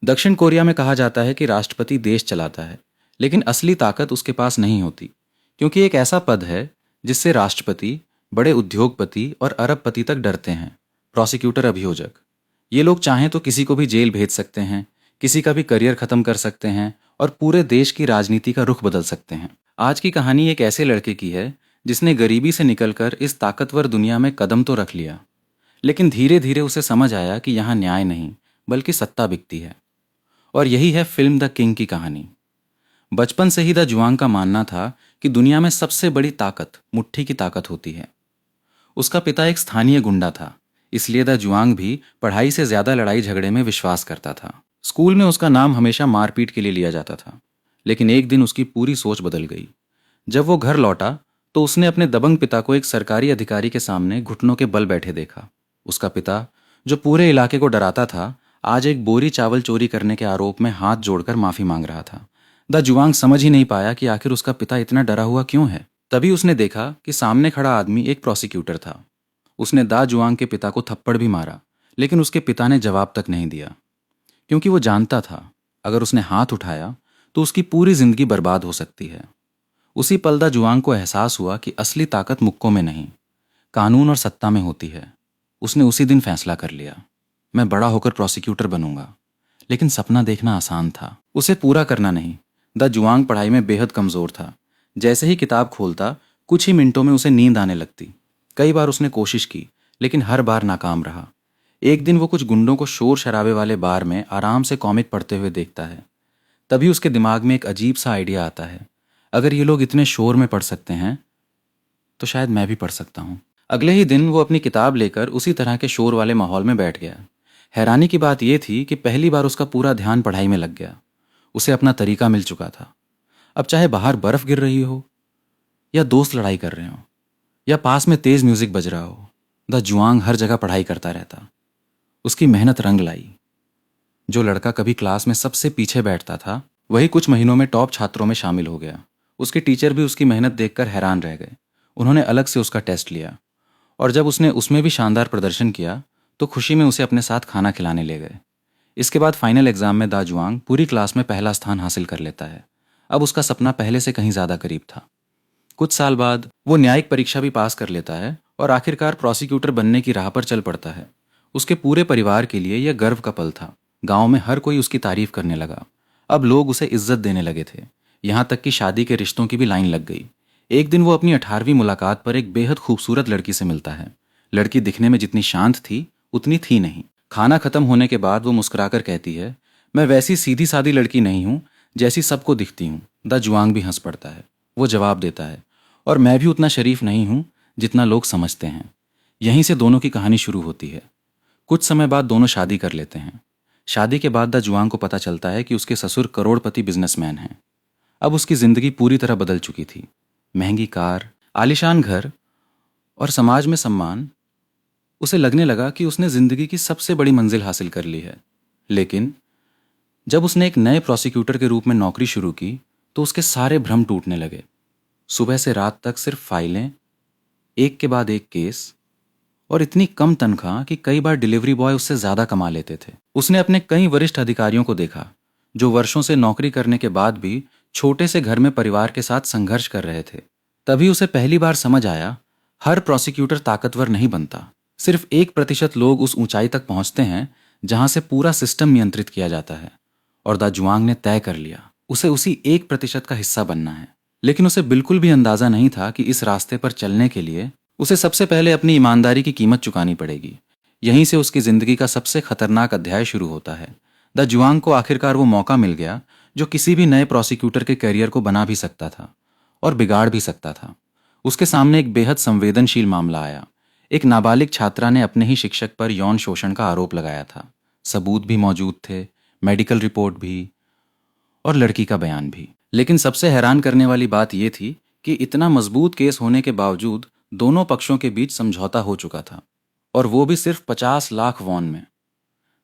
दक्षिण कोरिया में कहा जाता है कि राष्ट्रपति देश चलाता है, लेकिन असली ताकत उसके पास नहीं होती, क्योंकि एक ऐसा पद है जिससे राष्ट्रपति, बड़े उद्योगपति और अरबपति तक डरते हैं। प्रोसिक्यूटर, अभियोजक। ये लोग चाहें तो किसी को भी जेल भेज सकते हैं, किसी का भी करियर खत्म कर सकते हैं और पूरे देश की राजनीति का रुख बदल सकते हैं। आज की कहानी एक ऐसे लड़के की है जिसने गरीबी से निकलकर इस ताकतवर दुनिया में कदम तो रख लिया, लेकिन धीरे धीरे उसे समझ आया कि यहाँ न्याय नहीं बल्कि सत्ता बिकती है। और यही है फिल्म द किंग की कहानी। बचपन से ही द जुआंग का मानना था कि दुनिया में सबसे बड़ी ताकत मुट्ठी की ताकत होती है। उसका पिता एक स्थानीय गुंडा था, इसलिए द जुआंग भी पढ़ाई से ज्यादा लड़ाई झगड़े में विश्वास करता था। स्कूल में उसका नाम हमेशा मारपीट के लिए लिया जाता था, लेकिन एक दिन उसकी पूरी सोच बदल गई। जब वो घर लौटा तो उसने अपने दबंग पिता को एक सरकारी अधिकारी के सामने घुटनों के बल बैठे देखा। उसका पिता, जो पूरे इलाके को डराता था, आज एक बोरी चावल चोरी करने के आरोप में हाथ जोड़कर माफी मांग रहा था। द जुआंग समझ ही नहीं पाया कि आखिर उसका पिता इतना डरा हुआ क्यों है। तभी उसने देखा कि सामने खड़ा आदमी एक प्रोसिक्यूटर था। उसने दा जुआंग के पिता को थप्पड़ भी मारा, लेकिन उसके पिता ने जवाब तक नहीं दिया, क्योंकि वो जानता था अगर उसने हाथ उठाया तो उसकी पूरी जिंदगी बर्बाद हो सकती है। उसी पल दा जुआंग को एहसास हुआ कि असली ताकत मुक्कों में नहीं, कानून और सत्ता में होती है। उसने उसी दिन फैसला कर लिया, मैं बड़ा होकर प्रोसिक्यूटर बनूंगा। लेकिन सपना देखना आसान था, उसे पूरा करना नहीं। द जुआंग पढ़ाई में बेहद कमजोर था। जैसे ही किताब खोलता, कुछ ही मिनटों में उसे नींद आने लगती। कई बार उसने कोशिश की, लेकिन हर बार नाकाम रहा। एक दिन वो कुछ गुंडों को शोर शराबे वाले बार में आराम से कॉमिक पढ़ते हुए देखता है। तभी उसके दिमाग में एक अजीब सा आइडिया आता है, अगर ये लोग इतने शोर में पढ़ सकते हैं तो शायद मैं भी पढ़ सकता हूँ। अगले ही दिन वो अपनी किताब लेकर उसी तरह के शोर वाले माहौल में बैठ गया। हैरानी की बात यह थी कि पहली बार उसका पूरा ध्यान पढ़ाई में लग गया। उसे अपना तरीका मिल चुका था। अब चाहे बाहर बर्फ गिर रही हो, या दोस्त लड़ाई कर रहे हो, या पास में तेज म्यूजिक बज रहा हो, द जुआंग हर जगह पढ़ाई करता रहता। उसकी मेहनत रंग लाई। जो लड़का कभी क्लास में सबसे पीछे बैठता था, वही कुछ महीनों में टॉप छात्रों में शामिल हो गया। उसके टीचर भी उसकी मेहनत देखकर हैरान रह गए। उन्होंने अलग से उसका टेस्ट लिया, और जब उसने उसमें भी शानदार प्रदर्शन किया तो खुशी में उसे अपने साथ खाना खिलाने ले गए। इसके बाद फाइनल एग्जाम में दा जुआंग पूरी क्लास में पहला स्थान हासिल कर लेता है। अब उसका सपना पहले से कहीं ज्यादा करीब था। कुछ साल बाद वो न्यायिक परीक्षा भी पास कर लेता है और आखिरकार प्रोसिक्यूटर बनने की राह पर चल पड़ता है। उसके पूरे परिवार के लिए यह गर्व का पल था। गांव में हर कोई उसकी तारीफ करने लगा। अब लोग उसे इज्जत देने लगे थे, यहां तक कि शादी के रिश्तों की भी लाइन लग गई। एक दिन वो अपनी 18वीं मुलाकात पर एक बेहद खूबसूरत लड़की से मिलता है। लड़की दिखने में जितनी शांत थी उतनी थी नहीं। खाना खत्म होने के बाद वो मुस्कुराकर कहती है, मैं वैसी सीधी सादी लड़की नहीं हूं जैसी सबको दिखती हूं। द जुआंग भी हंस पड़ता है। वो जवाब देता है, और मैं भी उतना शरीफ नहीं हूं जितना लोग समझते हैं। यहीं से दोनों की कहानी शुरू होती है। कुछ समय बाद दोनों शादी कर लेते हैं। शादी के बाद द जुआंग को पता चलता है कि उसके ससुर करोड़पति बिजनेसमैन हैं। अब उसकी जिंदगी पूरी तरह बदल चुकी थी। महंगी कार, आलीशान घर और समाज में सम्मान। उसे लगने लगा कि उसने जिंदगी की सबसे बड़ी मंजिल हासिल कर ली है। लेकिन जब उसने एक नए प्रोसिक्यूटर के रूप में नौकरी शुरू की तो उसके सारे भ्रम टूटने लगे। सुबह से रात तक सिर्फ फाइलें, एक के बाद एक केस, और इतनी कम तनख्वाह कि कई बार डिलीवरी बॉय उससे ज्यादा कमा लेते थे। उसने अपने कई वरिष्ठ अधिकारियों को देखा जो वर्षों से नौकरी करने के बाद भी छोटे से घर में परिवार के साथ संघर्ष कर रहे थे। तभी उसे पहली बार समझ आया, हर प्रोसिक्यूटर ताकतवर नहीं बनता। सिर्फ 1% लोग उस ऊंचाई तक पहुंचते हैं जहां से पूरा सिस्टम नियंत्रित किया जाता है। और दा जुआंग ने तय कर लिया, उसे उसी 1% का हिस्सा बनना है। लेकिन उसे बिल्कुल भी अंदाजा नहीं था कि इस रास्ते पर चलने के लिए उसे सबसे पहले अपनी ईमानदारी की कीमत चुकानी पड़ेगी। यहीं से उसकी जिंदगी का सबसे खतरनाक अध्याय शुरू होता है। द जुआंग को आखिरकार वो मौका मिल गया जो किसी भी नए प्रोसिक्यूटर के करियर को बना भी सकता था और बिगाड़ भी सकता था। उसके सामने एक बेहद संवेदनशील मामला आया। एक नाबालिग छात्रा ने अपने ही शिक्षक पर यौन शोषण का आरोप लगाया था। सबूत भी मौजूद थे, मेडिकल रिपोर्ट भी, और लड़की का बयान भी। लेकिन सबसे हैरान करने वाली बात यह थी कि इतना मजबूत केस होने के बावजूद दोनों पक्षों के बीच समझौता हो चुका था, और वो भी सिर्फ 50 लाख वॉन में।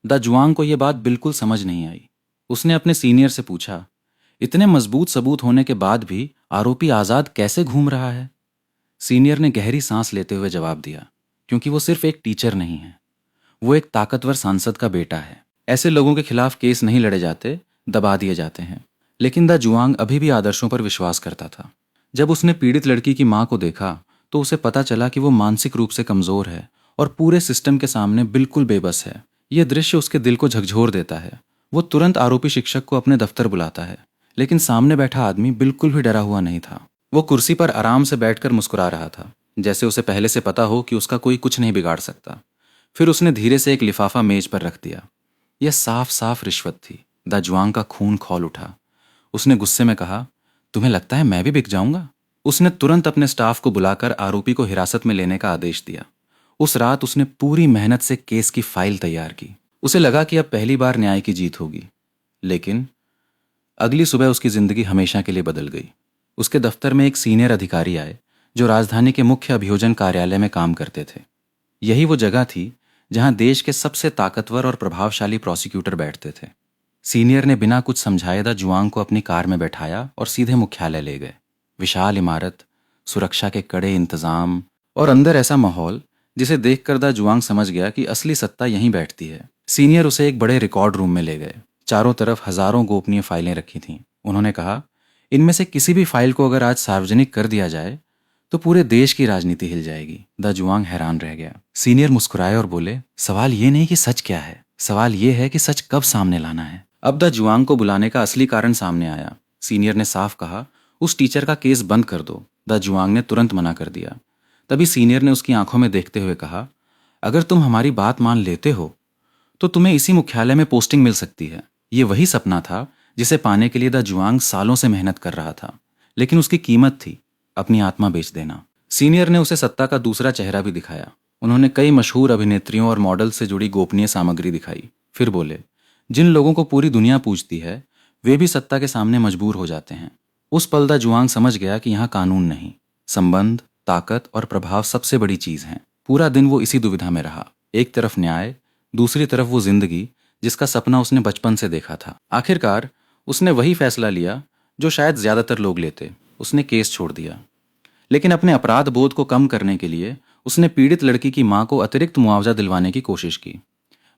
द जुआंग को यह बात बिल्कुल समझ नहीं आई। उसने अपने सीनियर से पूछा, इतने मजबूत सबूत होने के बाद भी आरोपी आजाद कैसे घूम रहा है? सीनियर ने गहरी सांस लेते हुए जवाब दिया, क्योंकि वो सिर्फ एक टीचर नहीं है, वो एक ताकतवर सांसद का बेटा है। ऐसे लोगों के खिलाफ केस नहीं लड़े जाते, दबा दिए जाते हैं। लेकिन द जुआंग अभी भी आदर्शों पर विश्वास करता था। जब उसने पीड़ित लड़की की माँ को देखा तो उसे पता चला कि वो मानसिक रूप से कमजोर है और पूरे सिस्टम के सामने बिल्कुल बेबस है। यह दृश्य उसके दिल को झकझोर देता है। वो तुरंत आरोपी शिक्षक को अपने दफ्तर बुलाता है, लेकिन सामने बैठा आदमी बिल्कुल भी डरा हुआ नहीं था। वो कुर्सी पर आराम से बैठकर मुस्कुरा रहा था, जैसे उसे पहले से पता हो कि उसका कोई कुछ नहीं बिगाड़ सकता। फिर उसने धीरे से एक लिफाफा मेज पर रख दिया। यह साफ साफ रिश्वत थी। द जुआंग का खून खौल उठा। उसने गुस्से में कहा, तुम्हें लगता है मैं भी बिक जाऊंगा? उसने तुरंत अपने स्टाफ को बुलाकर आरोपी को हिरासत में लेने का आदेश दिया। उस रात उसने पूरी मेहनत से केस की फाइल तैयार की। उसे लगा कि अब पहली बार न्याय की जीत होगी। लेकिन अगली सुबह उसकी जिंदगी हमेशा के लिए बदल गई। उसके दफ्तर में एक सीनियर अधिकारी आए जो राजधानी के मुख्य अभियोजन कार्यालय में काम करते थे। यही वो जगह थी जहां देश के सबसे ताकतवर और प्रभावशाली प्रोसिक्यूटर बैठते थे। सीनियर ने बिना कुछ समझाए द जुआंग को अपनी कार में बैठाया और सीधे मुख्यालय ले गए। विशाल इमारत, सुरक्षा के कड़े इंतजाम और अंदर ऐसा माहौल जिसे देखकर द जुआंग समझ गया कि असली सत्ता यहीं बैठती है। सीनियर उसे एक बड़े रिकॉर्ड रूम में ले गए। चारों तरफ हजारों गोपनीय फाइलें रखी थीं। उन्होंने कहा, इनमें से किसी भी फाइल को अगर आज सार्वजनिक कर दिया जाए तो पूरे देश की राजनीति हिल जाएगी। द जुआंग हैरान रह गया। सीनियर मुस्कुराए और बोले, सवाल ये नहीं कि सच क्या है, सवाल ये है कि सच कब सामने लाना है। अब द जुआंग को बुलाने का असली कारण सामने आया। सीनियर ने साफ कहा, उस टीचर का केस बंद कर दो। द जुआंग ने तुरंत मना कर दिया। तभी सीनियर ने उसकी आंखों में देखते हुए कहा, अगर तुम हमारी बात मान लेते हो तो तुम्हें इसी मुख्यालय में पोस्टिंग मिल सकती है। ये वही सपना था जिसे पाने के लिए द जुआंग सालों से मेहनत कर रहा था, लेकिन उसकी कीमत थी अपनी आत्मा बेच देना। सीनियर ने उसे सत्ता का दूसरा चेहरा भी दिखाया। उन्होंने कई मशहूर अभिनेत्रियों और मॉडल से जुड़ी गोपनीय सामग्री दिखाई। फिर बोले, जिन लोगों को पूरी दुनिया पूजती है वे भी सत्ता के सामने मजबूर हो जाते हैं। उस पल द जुआंग समझ गया कि यहाँ कानून नहीं, संबंध, ताकत और प्रभाव सबसे बड़ी चीज है। पूरा दिन वो इसी दुविधा में रहा। एक तरफ न्याय, दूसरी तरफ वो जिंदगी जिसका सपना उसने बचपन से देखा था। आखिरकार उसने वही फैसला लिया जो शायद ज्यादातर लोग लेते। उसने केस छोड़ दिया। लेकिन अपने अपराध बोध को कम करने के लिए उसने पीड़ित लड़की की मां को अतिरिक्त मुआवजा दिलवाने की कोशिश की।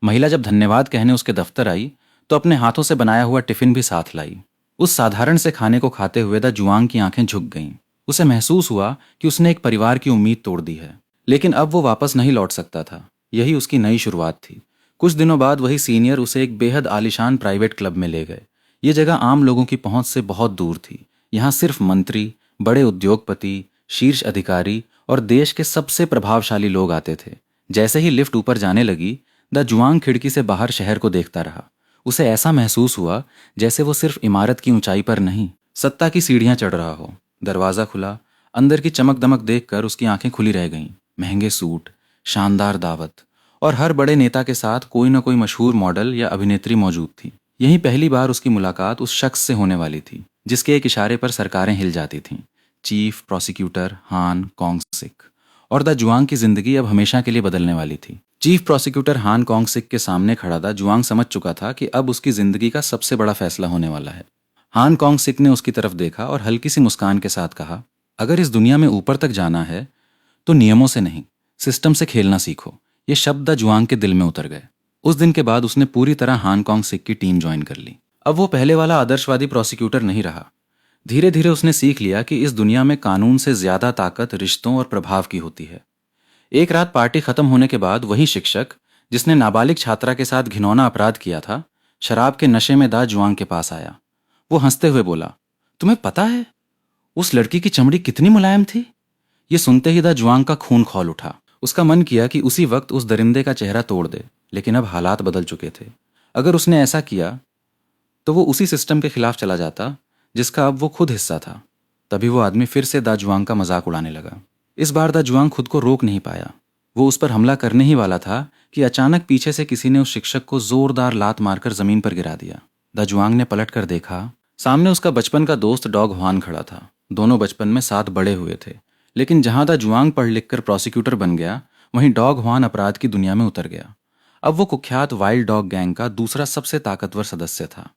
महिला जब धन्यवाद कहने उसके दफ्तर आई तो अपने हाथों से बनाया हुआ टिफिन भी साथ लाई। उस साधारण से खाने को खाते हुए द जुआंग की आंखें झुक गईं। उसे महसूस हुआ कि उसने एक परिवार की उम्मीद तोड़ दी है। लेकिन अब वो वापस नहीं लौट सकता था। यही उसकी नई शुरुआत थी। कुछ दिनों बाद वही सीनियर उसे एक बेहद आलीशान प्राइवेट क्लब में ले गए। ये जगह आम लोगों की पहुंच से बहुत दूर थी। यहाँ सिर्फ मंत्री, बड़े उद्योगपति, शीर्ष अधिकारी और देश के सबसे प्रभावशाली लोग आते थे। जैसे ही लिफ्ट ऊपर जाने लगी, द जुआंग खिड़की से बाहर शहर को देखता रहा। उसे ऐसा महसूस हुआ जैसे वो सिर्फ इमारत की ऊंचाई पर नहीं, सत्ता की सीढ़ियां चढ़ रहा हो। दरवाजा खुला। अंदर की चमक दमक देखकर उसकी आंखें खुली रह गईं। महंगे सूट, शानदार दावत और हर बड़े नेता के साथ कोई न कोई मशहूर मॉडल या अभिनेत्री मौजूद थी। यही पहली बार उसकी मुलाकात उस शख्स से होने वाली थी जिसके एक इशारे पर सरकारें हिल जाती थीं। चीफ प्रोसिक्यूटर हान कॉन्ग सिक। और द जुआंग की जिंदगी अब हमेशा के लिए बदलने वाली थी। चीफ प्रोसिक्यूटर हान कॉन्ग सिक के सामने खड़ा द जुआंग समझ चुका था कि अब उसकी जिंदगी का सबसे बड़ा फैसला होने वाला है। हान कॉन्ग सिक ने उसकी तरफ देखा और हल्की सी मुस्कान के साथ कहा, अगर इस दुनिया में ऊपर तक जाना है तो नियमों से नहीं, सिस्टम से खेलना सीखो। ये शब्द द जुआंग के दिल में उतर गए। उस दिन के बाद उसने पूरी तरह हान कॉन्ग सिक की टीम ज्वाइन कर ली। अब वो पहले वाला आदर्शवादी प्रोसिक्यूटर नहीं रहा। धीरे धीरे उसने सीख लिया कि इस दुनिया में कानून से ज्यादा ताकत रिश्तों और प्रभाव की होती है। एक रात पार्टी खत्म होने के बाद वही शिक्षक जिसने नाबालिग छात्रा के साथ घिनौना अपराध किया था, शराब के नशे में द जुआंग के पास आया। वो हंसते हुए बोला, तुम्हें पता है उस लड़की की चमड़ी कितनी मुलायम थी? ये सुनते ही द जुआंग का खून खौल उठा। उसका मन किया कि उसी वक्त उस दरिंदे का चेहरा तोड़ दे, लेकिन अब हालात बदल चुके थे। अगर उसने ऐसा किया तो वो उसी सिस्टम के खिलाफ चला जाता जिसका अब वो खुद हिस्सा था। तभी वो आदमी फिर से द जुआंग का मजाक उड़ाने लगा। इस बार द जुआंग खुद को रोक नहीं पाया। वो उस पर हमला करने ही वाला था कि अचानक पीछे से किसी ने उस शिक्षक को जोरदार लात मारकर जमीन पर गिरा दिया। द जुआंग ने पलट कर देखा। सामने उसका बचपन का दोस्त डॉग हुआन खड़ा था। दोनों बचपन में साथ बड़े हुए थे। लेकिन जहां द जुआंग पढ़ लिख कर प्रोसिक्यूटर बन गया, वहीं डॉग हुआन अपराध की दुनिया में उतर गया। अब वो कुख्यात वाइल्ड डॉग गैंग का दूसरा सबसे ताकतवर सदस्य था।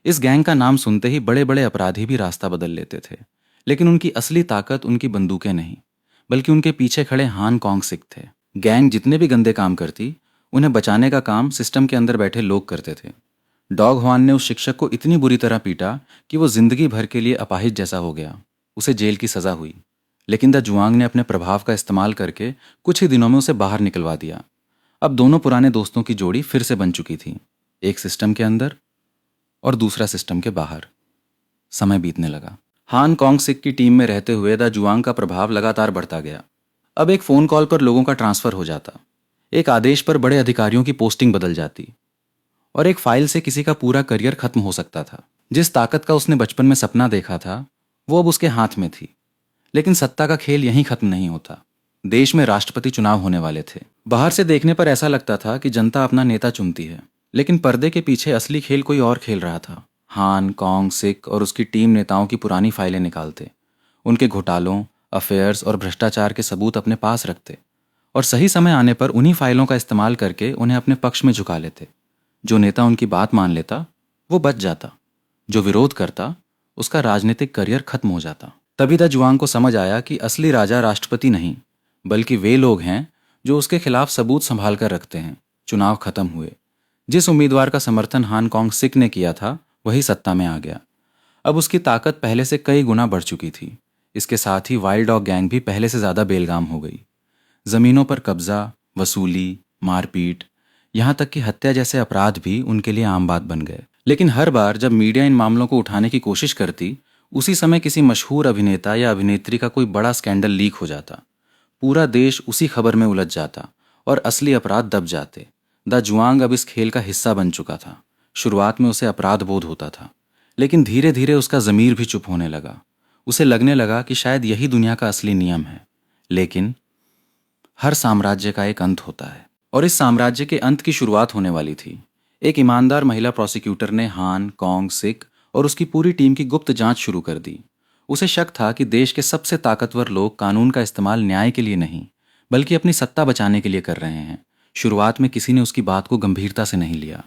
इस गैंग का नाम सुनते ही बड़े बड़े अपराधी भी रास्ता बदल लेते थे। लेकिन उनकी असली ताकत उनकी बंदूकें नहीं, बल्कि उनके पीछे खड़े हान कॉन्ग सिक थे। गैंग जितने भी गंदे काम करती, उन्हें बचाने का काम सिस्टम के अंदर बैठे लोग करते थे। डॉग ह्वान ने उस शिक्षक को इतनी बुरी तरह पीटा कि वो जिंदगी भर के लिए अपाहिज जैसा हो गया। उसे जेल की सजा हुई, लेकिन द जुआंग ने अपने प्रभाव का इस्तेमाल करके कुछ ही दिनों में उसे बाहर निकलवा दिया। अब दोनों पुराने दोस्तों की जोड़ी फिर से बन चुकी थी, एक सिस्टम के अंदर और दूसरा सिस्टम के बाहर। समय बीतने लगा। हान कॉन्ग सिक की टीम में रहते हुए द जुआंग का प्रभाव लगातार बढ़ता गया। अब एक फ़ोन कॉल पर लोगों का ट्रांसफ़र हो जाता, एक आदेश पर बड़े अधिकारियों की पोस्टिंग बदल जाती, और एक फाइल से किसी का पूरा करियर खत्म हो सकता था। जिस ताकत का उसने बचपन में सपना देखा था वो अब उसके हाथ में थी। लेकिन सत्ता का खेल यहीं खत्म नहीं होता। देश में राष्ट्रपति चुनाव होने वाले थे। बाहर से देखने पर ऐसा लगता था कि जनता अपना नेता चुनती है, लेकिन पर्दे के पीछे असली खेल कोई और खेल रहा था। हान कॉन्ग सिक और उसकी टीम नेताओं की पुरानी फाइलें निकालते, उनके घोटालों, अफेयर्स और भ्रष्टाचार के सबूत अपने पास रखते, और सही समय आने पर उन्हीं फाइलों का इस्तेमाल करके उन्हें अपने पक्ष में झुका लेते। जो नेता उनकी बात मान लेता वो बच जाता, जो विरोध करता उसका राजनीतिक करियर खत्म हो जाता। तभी द जुआंग को समझ आया कि असली राजा राष्ट्रपति नहीं, बल्कि वे लोग हैं जो उसके खिलाफ सबूत संभाल कर रखते हैं। चुनाव खत्म हुए। जिस उम्मीदवार का समर्थन हान कॉन्ग सिक ने किया था वही सत्ता में आ गया। अब उसकी ताकत पहले से कई गुना बढ़ चुकी थी। इसके साथ ही वाइल्ड डॉग गैंग भी पहले से ज्यादा बेलगाम हो गई। जमीनों पर कब्जा, वसूली, मारपीट, यहाँ तक कि हत्या जैसे अपराध भी उनके लिए आम बात बन गए। लेकिन हर बार जब मीडिया इन मामलों को उठाने की कोशिश करती, उसी समय किसी मशहूर अभिनेता या अभिनेत्री का कोई बड़ा स्कैंडल लीक हो जाता। पूरा देश उसी खबर में उलझ जाता और असली अपराध दब जाते। द जुआंग अब इस खेल का हिस्सा बन चुका था। शुरुआत में उसे अपराध बोध होता था, लेकिन धीरे धीरे उसका ज़मीर भी चुप होने लगा। उसे लगने लगा कि शायद यही दुनिया का असली नियम है। लेकिन हर साम्राज्य का एक अंत होता है, और इस साम्राज्य के अंत की शुरुआत होने वाली थी। एक ईमानदार महिला प्रोसिक्यूटर ने हान कॉन्ग सिक और उसकी पूरी टीम की गुप्त जांच शुरू कर दी। उसे शक था कि देश के सबसे ताकतवर लोग कानून का इस्तेमाल न्याय के लिए नहीं, बल्कि अपनी सत्ता बचाने के लिए कर रहे हैं। शुरुआत में किसी ने उसकी बात को गंभीरता से नहीं लिया,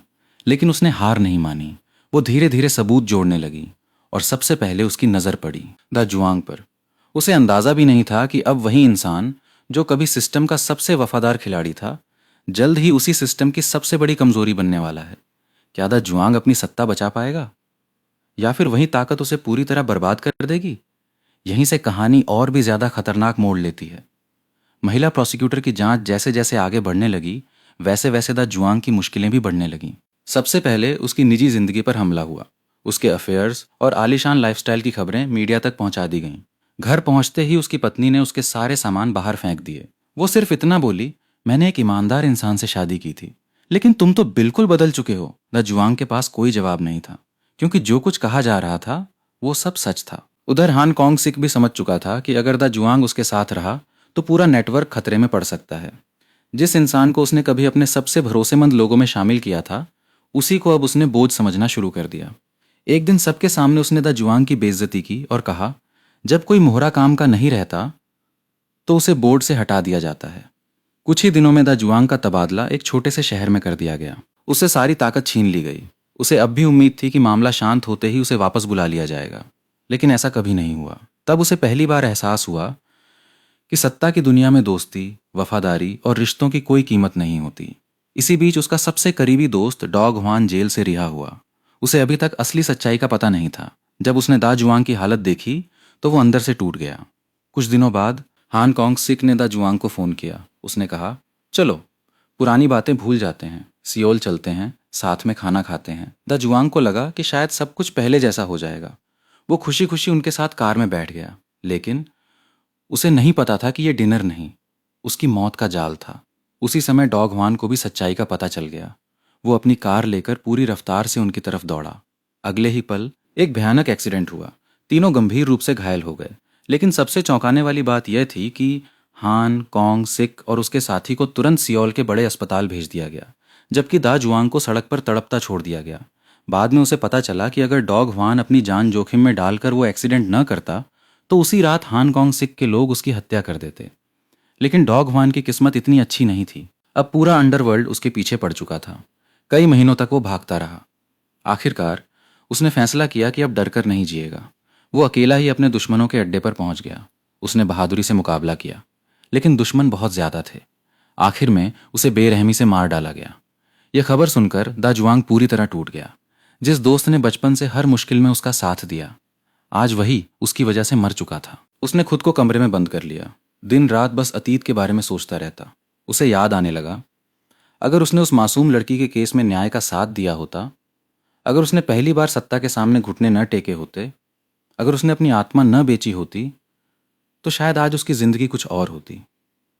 लेकिन उसने हार नहीं मानी। वो धीरे धीरे सबूत जोड़ने लगी, और सबसे पहले उसकी नज़र पड़ी द जुआंग पर। उसे अंदाज़ा भी नहीं था कि अब वही इंसान जो कभी सिस्टम का सबसे वफादार खिलाड़ी था, जल्द ही उसी सिस्टम की सबसे बड़ी कमजोरी बनने वाला है। क्या द जुआंग अपनी सत्ता बचा पाएगा, या फिर वही ताकत उसे पूरी तरह बर्बाद कर देगी? यहीं से कहानी और भी ज्यादा खतरनाक मोड़ लेती है। महिला प्रोसिक्यूटर की जांच जैसे जैसे आगे बढ़ने लगी, वैसे वैसे द जुआंग की मुश्किलें भी बढ़ने लगीं। सबसे पहले उसकी निजी जिंदगी पर हमला हुआ। उसके अफेयर्स और आलीशान लाइफस्टाइल की खबरें मीडिया तक पहुंचा दी गईं। घर पहुंचते ही उसकी पत्नी ने उसके सारे सामान बाहर फेंक दिए। वो सिर्फ इतना बोली, मैंने एक ईमानदार इंसान से शादी की थी। लेकिन तुम तो बिल्कुल बदल चुके हो। द जुआंग के पास कोई जवाब नहीं था, क्योंकि जो कुछ कहा जा रहा था वो सब सच था। उधर हान कॉन्ग सिक भी समझ चुका था कि अगर द जुआंग उसके साथ रहा तो पूरा नेटवर्क खतरे में पड़ सकता है। जिस इंसान को उसने कभी अपने सबसे भरोसेमंद लोगों में शामिल किया था, उसी को अब उसने बोझ समझना शुरू कर दिया। एक दिन सबके सामने उसने द जुआंग की बेइज्जती की और कहा, जब कोई मोहरा काम का नहीं रहता तो उसे बोर्ड से हटा दिया जाता है। कुछ ही दिनों में द जुआंग का तबादला एक छोटे से शहर में कर दिया गया। उससे सारी ताकत छीन ली गई। उसे अब भी उम्मीद थी कि मामला शांत होते ही उसे वापस बुला लिया जाएगा, लेकिन ऐसा कभी नहीं हुआ। तब उसे पहली बार एहसास हुआ कि सत्ता की दुनिया में दोस्ती, वफादारी और रिश्तों की कोई कीमत नहीं होती। इसी बीच उसका सबसे करीबी दोस्त डॉग ह्वान जेल से रिहा हुआ। उसे अभी तक असली सच्चाई का पता नहीं था। जब उसने दा जुआंग की हालत देखी तो वो अंदर से टूट गया। कुछ दिनों बाद हान कॉन्ग सिक ने दा जुआंग को फ़ोन किया। उसने कहा, चलो पुरानी बातें भूल जाते हैं, सियोल चलते हैं, साथ में खाना खाते हैं। द जुआंग को लगा कि शायद सब कुछ पहले जैसा हो जाएगा। वो खुशी खुशी उनके साथ कार में बैठ गया, लेकिन उसे नहीं पता था कि यह डिनर नहीं, उसकी मौत का जाल था। उसी समय डॉग ह्वान को भी सच्चाई का पता चल गया। वो अपनी कार लेकर पूरी रफ्तार से उनकी तरफ दौड़ा। अगले ही पल एक भयानक एक्सीडेंट हुआ। तीनों गंभीर रूप से घायल हो गए। लेकिन सबसे चौंकाने वाली बात यह थी कि हान कॉन्ग सिक और उसके साथी को तुरंत सियोल के बड़े अस्पताल भेज दिया गया, जबकि दा जुआंग को सड़क पर तड़पता छोड़ दिया गया। बाद में उसे पता चला कि अगर डॉग ह्वान अपनी जान जोखिम में डालकर वो एक्सीडेंट न करता तो उसी रात हान कॉन्ग सिक के लोग उसकी हत्या कर देते। लेकिन डॉग ह्वान की किस्मत इतनी अच्छी नहीं थी। अब पूरा अंडरवर्ल्ड उसके पीछे पड़ चुका था। कई महीनों तक वो भागता रहा। आखिरकार उसने फैसला किया कि अब डरकर नहीं जिएगा। वो अकेला ही अपने दुश्मनों के अड्डे पर पहुंच गया। उसने बहादुरी से मुकाबला किया, लेकिन दुश्मन बहुत ज्यादा थे। आखिर में उसे बेरहमी से मार डाला गया। यह खबर सुनकर दा जुआंग पूरी तरह टूट गया। जिस दोस्त ने बचपन से हर मुश्किल में उसका साथ दिया, आज वही उसकी वजह से मर चुका था। उसने खुद को कमरे में बंद कर लिया। दिन रात बस अतीत के बारे में सोचता रहता। उसे याद आने लगा, अगर उसने उस मासूम लड़की के केस में न्याय का साथ दिया होता, अगर उसने पहली बार सत्ता के सामने घुटने न टेके होते, अगर उसने अपनी आत्मा न बेची होती, तो शायद आज उसकी जिंदगी कुछ और होती।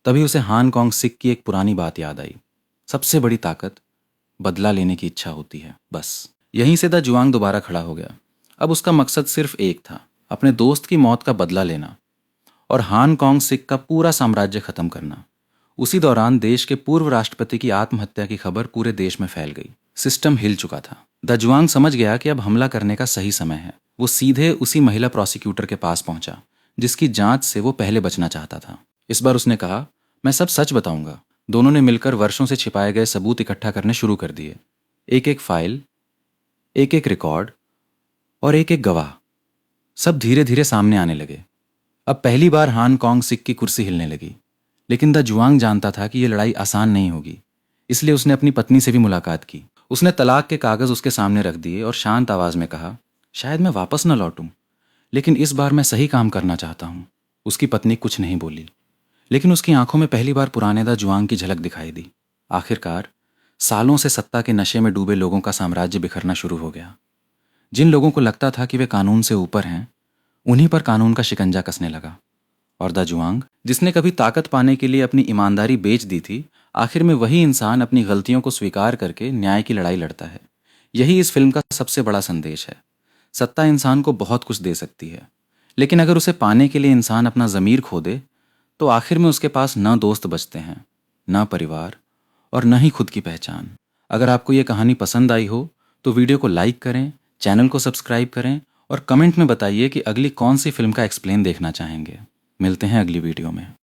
तभी उसे हांगकांग सिख की एक पुरानी बात याद आई, सबसे बड़ी ताकत बदला लेने की इच्छा होती है, बस। यहीं से दा जुआंग दोबारा खड़ा हो गया। अब उसका मकसद सिर्फ एक था, अपने दोस्त की मौत का बदला लेना और हांगकांग सिख का पूरा साम्राज्य खत्म करना। उसी दौरान देश के पूर्व राष्ट्रपति की आत्महत्या की खबर पूरे देश में फैल गई। सिस्टम हिल चुका था। दा जुआंग समझ गया कि अब हमला करने का सही समय है। वो सीधे उसी महिला प्रोसिक्यूटर के पास पहुंचा जिसकी जांच से वो पहले बचना चाहता था। इस बार उसने कहा, मैं सब सच बताऊंगा। दोनों ने मिलकर वर्षों से छिपाए गए सबूत इकट्ठा करने शुरू कर दिए। एक एक फाइल, एक एक रिकॉर्ड और एक एक गवाह, सब धीरे धीरे सामने आने लगे। अब पहली बार हांगकांग सिख की कुर्सी हिलने लगी। लेकिन दा जुआंग जानता था कि यह लड़ाई आसान नहीं होगी। इसलिए उसने अपनी पत्नी से भी मुलाकात की। उसने तलाक के कागज उसके सामने रख दिए और शांत आवाज में कहा, शायद मैं वापस न लौटूं, लेकिन इस बार मैं सही काम करना चाहता हूं। उसकी पत्नी कुछ नहीं बोली, लेकिन उसकी आंखों में पहली बार पुराने दा जुआंग की झलक दिखाई दी। आखिरकार सालों से सत्ता के नशे में डूबे लोगों का साम्राज्य बिखरना शुरू हो गया। जिन लोगों को लगता था कि वे कानून से ऊपर हैं, उन्हीं पर कानून का शिकंजा कसने लगा। और दा जुआंग, जिसने कभी ताकत पाने के लिए अपनी ईमानदारी बेच दी थी, आखिर में वही इंसान अपनी गलतियों को स्वीकार करके न्याय की लड़ाई लड़ता है। यही इस फिल्म का सबसे बड़ा संदेश है। सत्ता इंसान को बहुत कुछ दे सकती है, लेकिन अगर उसे पाने के लिए इंसान अपना ज़मीर खो दे, तो आखिर में उसके पास न दोस्त बचते हैं, न परिवार और न ही खुद की पहचान। अगर आपको ये कहानी पसंद आई हो तो वीडियो को लाइक करें, चैनल को सब्सक्राइब करें और कमेंट में बताइए कि अगली कौन सी फिल्म का एक्सप्लेन देखना चाहेंगे। मिलते हैं अगली वीडियो में।